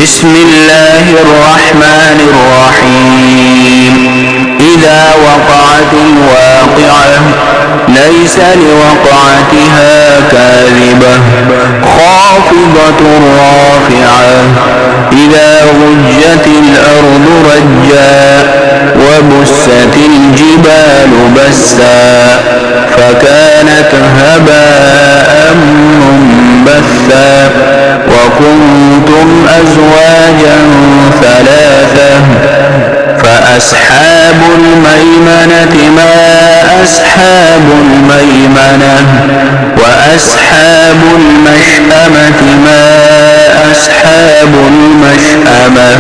بسم الله الرحمن الرحيم. إذا وقعت الواقعة ليس لوقعتها كاذبة خافضة رافعة إذا رجت الأرض رجا وبست الجبال بسا فكانت هباء منبثا وكنتم أزواجا ثلاثة فأصحاب الميمنة ما أصحاب الميمنة وأصحاب المشأمة ما أصحاب المشأمة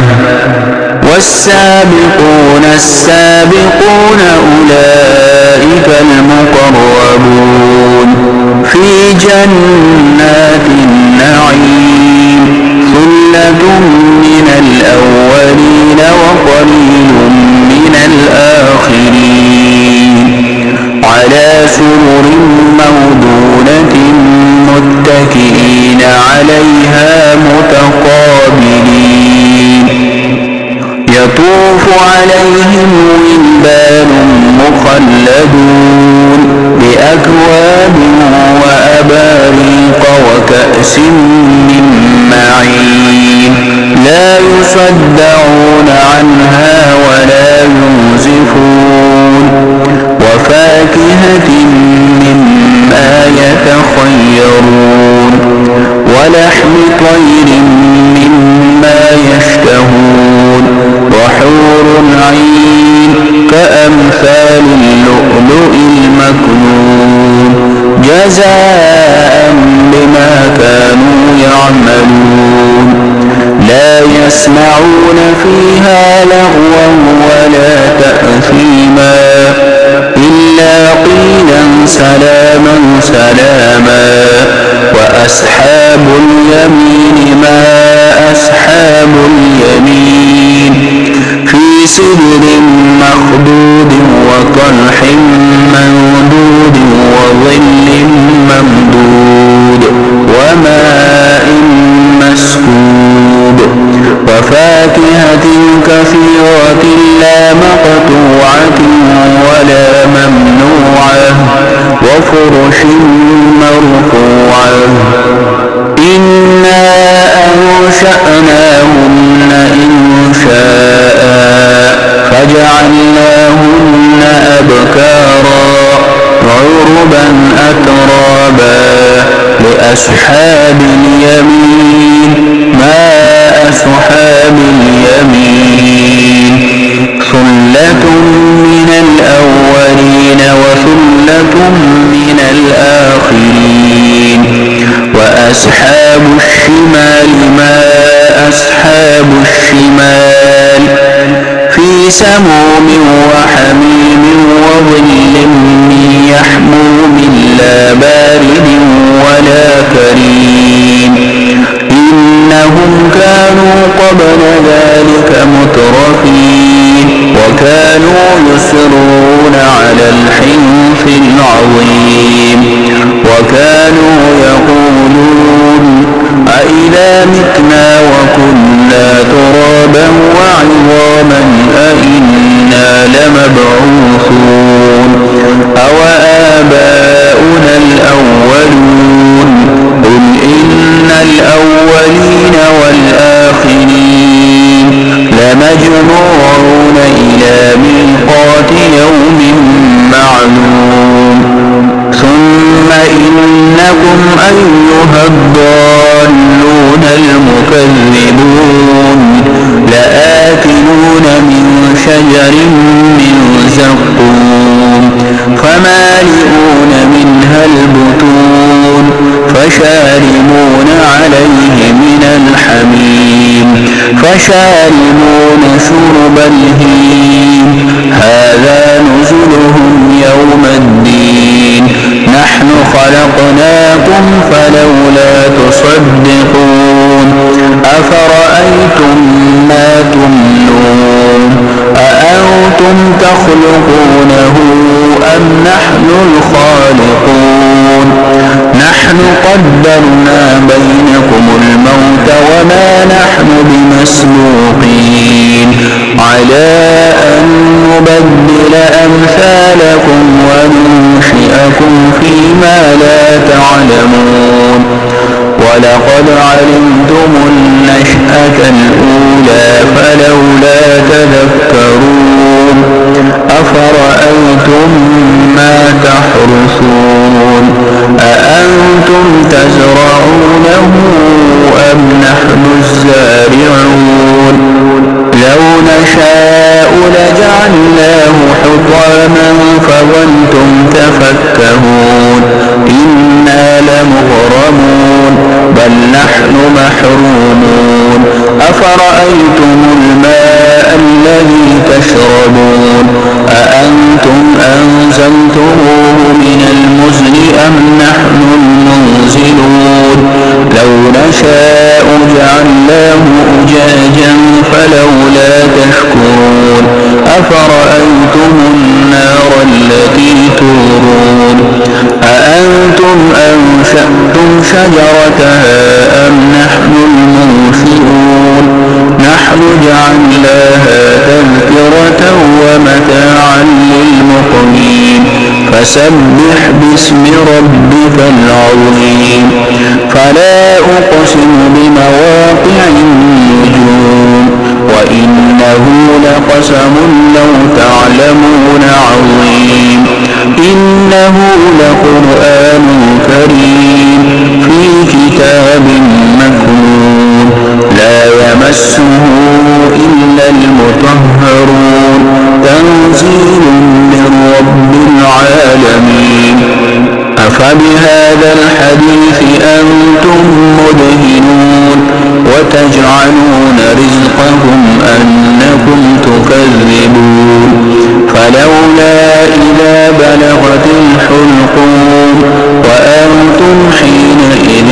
والسابقون السابقون أولئك المقربون في جنات النعيم ثلة من الأولين وقليل من الآخرين على سرر موضونة متكئين عليها متقابلين يطوف عليهم ولدان مخلدون بأكواب وأباريق وكأس من معين لا يصدعون عنها ولا ينزفون وفاكهة مما يتخيرون ولحم طير مما يشتهون وحور عين كأمثال اللؤلؤ المكنون جزاء بما كانوا يعملون لا يسمعون فيها لغوا ولا تأثيما إلا قيلا سلاما سلاما وأصحاب اليمين ما أصحاب اليمين في سدر مخضود وطلح منضود وظل ممدود وماء مسكوب وفاكهة كثيرة لا مقطوعة ولا ممنوعة وفرش مرفوعة إنا أنشأناهن إنشاء فجعلناهن أبكارا عربا أترابا لأصحاب اليمين ما أصحاب اليمين ثلة من الأولين وثلة من الآخرين وأصحاب الشمال ما أصحاب الشمال في سموم وحميم وظل من يحموم لا بارد ولا كريم إنهم كانوا قبل ذلك مترفين وكانوا يصرون على الحنث العظيم وكانوا يقولون أإذا متنا وكنا ترابا وعظاما أإنا لمبعوثون أوآباؤنا الأولون قل إن الأولين والآخرين لمجموعون إلى ميقات يوم معلوم ثم إنكم أيها الضالون المكذبون لآكلون من شجر من زقوم فمالئون منها البطون فشاربون عليه من الحميم فشاربون شرب الهيم هذا نزلهم يوم الدين نحن خلقناكم فلولا تصدقون أفرأيتم ما تمنون أأنتم تخلقونه أم نحن الخالقون نحن قدرنا بينكم الموت وما نحن بمسجونين مسبوقين على أن نبدل أمثالكم وننشئكم فيما لا تعلمون ولقد علمتم النشأة الأولى فلولا تذكرون أفرأيتم ما تحرثون أأنتم تزرعونه أم نحن الزارعون لو نشاء لجعلناه حطاما فظلتم تفكهون إنا لمغرمون بل نحن محرومون أفرأيتم الماء الذي تشربون أأنتم أنزلتموه من المزن أم نحن المنزلون لو نشاء جعلناه أجاجا فلولا تشكرون أفرأيتم النار التي تورون أأنتم أنشأتم شجرتها أم نحن المنشئون نحن جعلناها تذكرة ومتاعا للمقوين فسبح باسم ربك العظيم فلا أقسم بمواقع النجوم وإنه لقسم لو تعلمون عظيم إنه لقرآن كريم في كتاب مكنون لا يمسه إلا المطهرون تنزيل من رب العالمين أفبهذا الحديث أنتم مدهنون وتجعلون رزقكم أنكم تكذبون فلولا إذا بلغت الحلقوم وأنتم حينئذ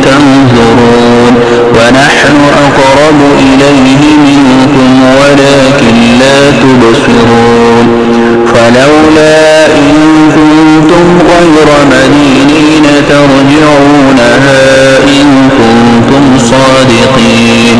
تنظرون ونحن أقرب إليه منكم ولكن لا تبصرون فلولا إن كنتم غير مدينين ترجعونها إن كنتم صادقين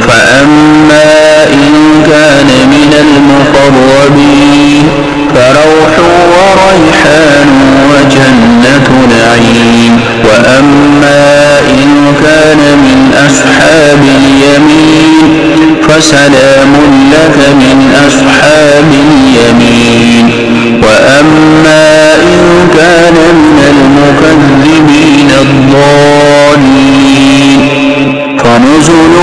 فأما إن كان من المقربين فروح وريحان وجنة نعيم وأما إن كان من أصحاب اليمين فسلام لك من أصحاب اليمين وأما إن كان من المكذبين الضالين فنزل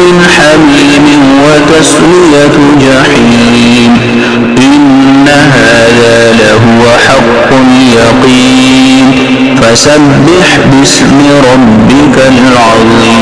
من حميم وتسلية جحيم إن هذا لهو حق اليقين فسبح باسم ربك العظيم